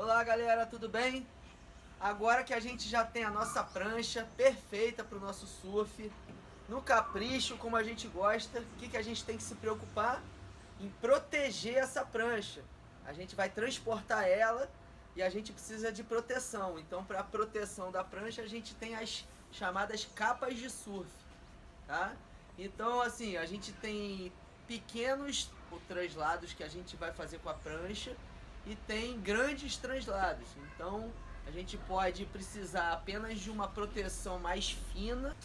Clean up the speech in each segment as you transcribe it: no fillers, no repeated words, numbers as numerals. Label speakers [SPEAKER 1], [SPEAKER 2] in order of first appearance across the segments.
[SPEAKER 1] Olá galera, tudo bem? Agora que a gente já tem a nossa prancha perfeita para o nosso surf, no capricho, como a gente gosta, o que a gente tem que se preocupar? Em proteger essa prancha. A gente vai transportar ela e a gente precisa de proteção. Então, para a proteção da prancha, a gente tem as chamadas capas de surf, tá? Então, assim, a gente tem pequenos translados que a gente vai fazer com a prancha e tem grandes translados. Então, a gente pode precisar apenas de uma proteção mais fina.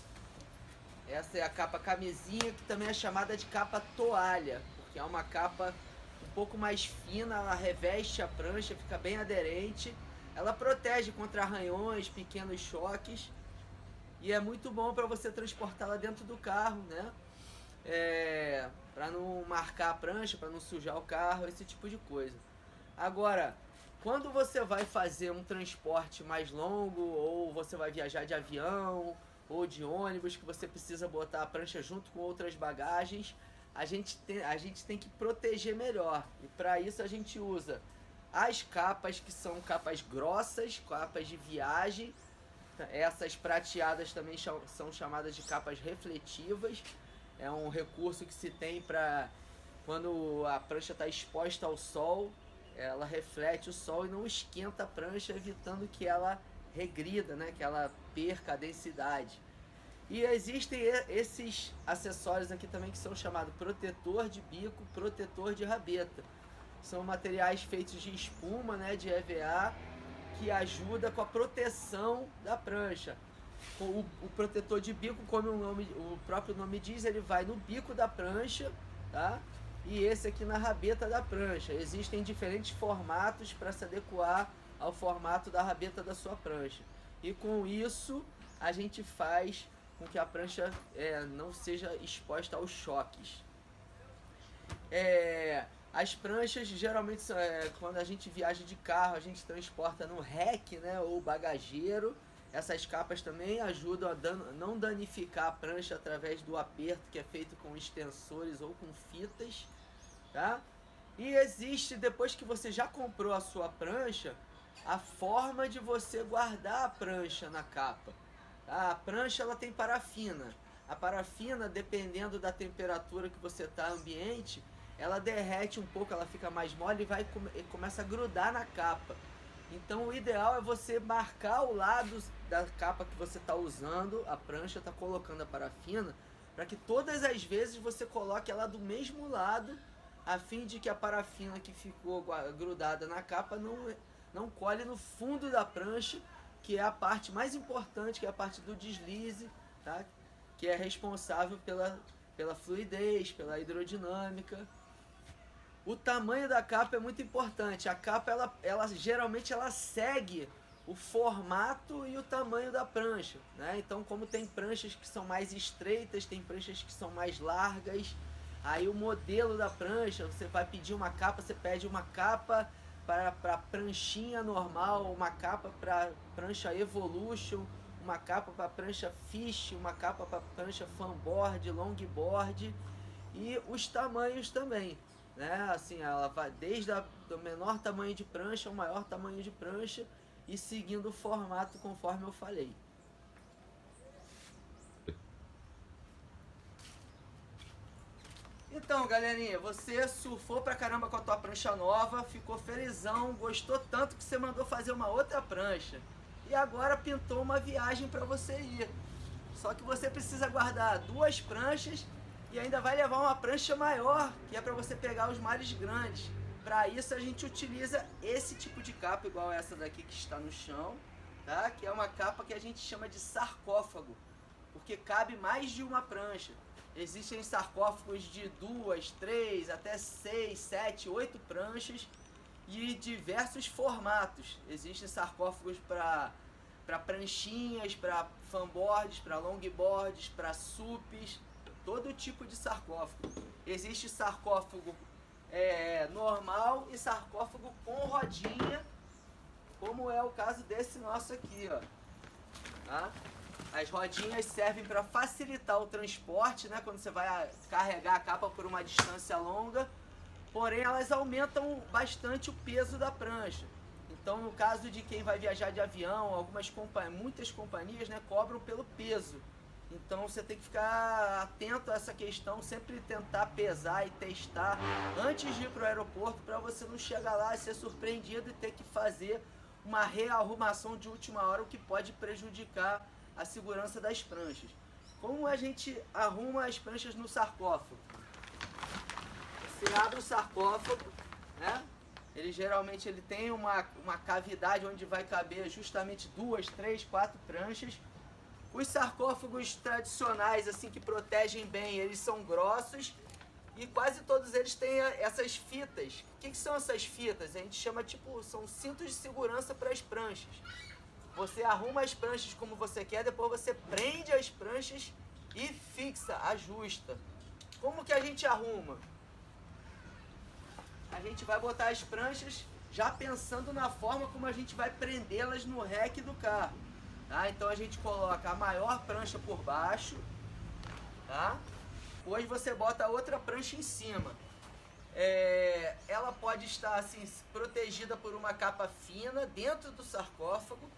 [SPEAKER 1] Essa é a capa camisinha, que também é chamada de capa toalha, porque é uma capa um pouco mais fina, ela reveste a prancha, fica bem aderente. Ela protege contra arranhões, pequenos choques. E é muito bom para você transportá-la dentro do carro, né? Para não marcar a prancha, para não sujar o carro, esse tipo de coisa. Agora, quando você vai fazer um transporte mais longo, ou você vai viajar de avião ou de ônibus, que você precisa botar a prancha junto com outras bagagens, a gente tem que proteger melhor. E para isso a gente usa as capas, que são capas grossas, capas de viagem. Essas prateadas também são chamadas de capas refletivas. É um recurso que se tem para quando a prancha está exposta ao sol, ela reflete o sol e não esquenta a prancha, evitando que ela regrida, né? Que ela perca a densidade. E existem esses acessórios aqui também que são chamados protetor de bico, protetor de rabeta. São materiais feitos de espuma, né, de EVA, que ajuda com a proteção da prancha. O protetor de bico, como o próprio nome diz, ele vai no bico da prancha, tá? E esse aqui na rabeta da prancha. Existem diferentes formatos para se adequar ao formato da rabeta da sua prancha. E com isso a gente faz com que a prancha não seja exposta aos choques. As pranchas geralmente quando a gente viaja de carro, a gente transporta no rack, né, ou bagageiro. Essas capas também ajudam a não danificar a prancha através do aperto, que é feito com extensores ou com fitas, tá? E existe, depois que você já comprou a sua prancha, a forma de você guardar a prancha na capa, tá? A prancha ela tem parafina. A parafina, dependendo da temperatura que você está ambiente, ela derrete um pouco, ela fica mais mole e começa a grudar na capa. Então o ideal é você marcar o lado da capa que você está usando, a prancha está colocando a parafina, para que todas as vezes você coloque ela do mesmo lado, a fim de que a parafina que ficou grudada na capa não colhe no fundo da prancha, que é a parte mais importante, que é a parte do deslize, tá? Que é responsável pela fluidez, pela hidrodinâmica. O tamanho da capa é muito importante. A capa geralmente ela segue o formato e o tamanho da prancha, né? Então, como tem pranchas que são mais estreitas, tem pranchas que são mais largas, aí o modelo da prancha, você vai pedir uma capa, você pede uma capa para pranchinha normal, uma capa para prancha Evolution, uma capa para prancha Fish, uma capa para prancha Fanboard, Longboard, e os tamanhos também, né? Assim, ela vai desde o menor tamanho de prancha ao maior tamanho de prancha e seguindo o formato conforme eu falei. Então, galerinha, você surfou pra caramba com a tua prancha nova, ficou felizão, gostou tanto que você mandou fazer uma outra prancha. E agora pintou uma viagem pra você ir. Só que você precisa guardar duas pranchas e ainda vai levar uma prancha maior, que é para você pegar os mares grandes. Para isso a gente utiliza esse tipo de capa, igual essa daqui que está no chão, tá? Que é uma capa que a gente chama de sarcófago, porque cabe mais de uma prancha. Existem sarcófagos de 2, 3, até 6, 7, 8 pranchas e diversos formatos. Existem sarcófagos para pranchinhas, para fanboards, para longboards, para supes, todo tipo de sarcófago. Existe sarcófago normal e sarcófago com rodinha, como é o caso desse nosso aqui, ó. Tá? As rodinhas servem para facilitar o transporte, né, quando você vai carregar a capa por uma distância longa, porém elas aumentam bastante o peso da prancha. Então, no caso de quem vai viajar de avião, muitas companhias, né, cobram pelo peso. Então você tem que ficar atento a essa questão, sempre tentar pesar e testar antes de ir para o aeroporto, para você não chegar lá e ser surpreendido e ter que fazer uma rearrumação de última hora, o que pode prejudicar a segurança das pranchas. Como a gente arruma as pranchas no sarcófago? Você abre o sarcófago, né? Ele tem uma cavidade onde vai caber justamente 2, 3, 4 pranchas. Os sarcófagos tradicionais, assim, que protegem bem, eles são grossos e quase todos eles têm essas fitas. O que são essas fitas? A gente chama, são cintos de segurança para as pranchas. Você arruma as pranchas como você quer, depois você prende as pranchas e fixa, ajusta. Como que a gente arruma? A gente vai botar as pranchas já pensando na forma como a gente vai prendê-las no rack do carro. Tá? Então a gente coloca a maior prancha por baixo, tá? Depois você bota a outra prancha em cima. Ela pode estar assim protegida por uma capa fina dentro do sarcófago,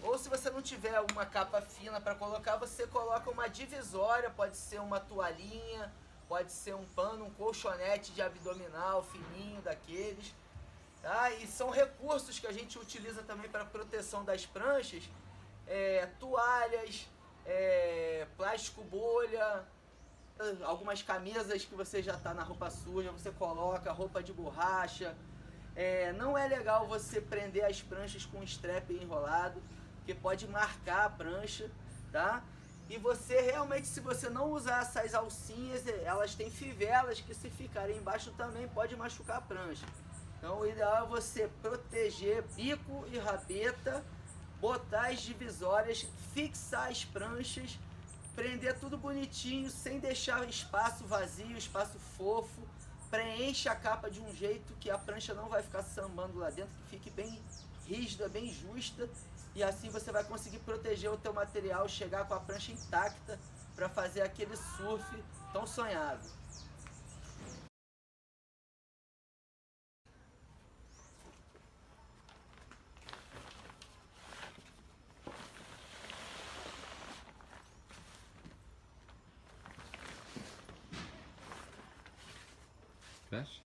[SPEAKER 1] ou se você não tiver uma capa fina para colocar, você coloca uma divisória, pode ser uma toalhinha, pode ser um pano, um colchonete de abdominal fininho daqueles, tá? E são recursos que a gente utiliza também para proteção das pranchas, toalhas, plástico bolha, algumas camisas que você já está na roupa suja, você coloca roupa de borracha. Não é legal você prender as pranchas com strap enrolado, porque pode marcar a prancha, tá? E você realmente, se você não usar essas alcinhas, elas têm fivelas que se ficarem embaixo também pode machucar a prancha. Então o ideal é você proteger bico e rabeta, botar as divisórias, fixar as pranchas, prender tudo bonitinho, sem deixar espaço vazio, espaço fofo. Preenche a capa de um jeito que a prancha não vai ficar sambando lá dentro, que fique bem rígida, bem justa. E assim você vai conseguir proteger o teu material, chegar com a prancha intacta para fazer aquele surf tão sonhado.
[SPEAKER 2] Fecha?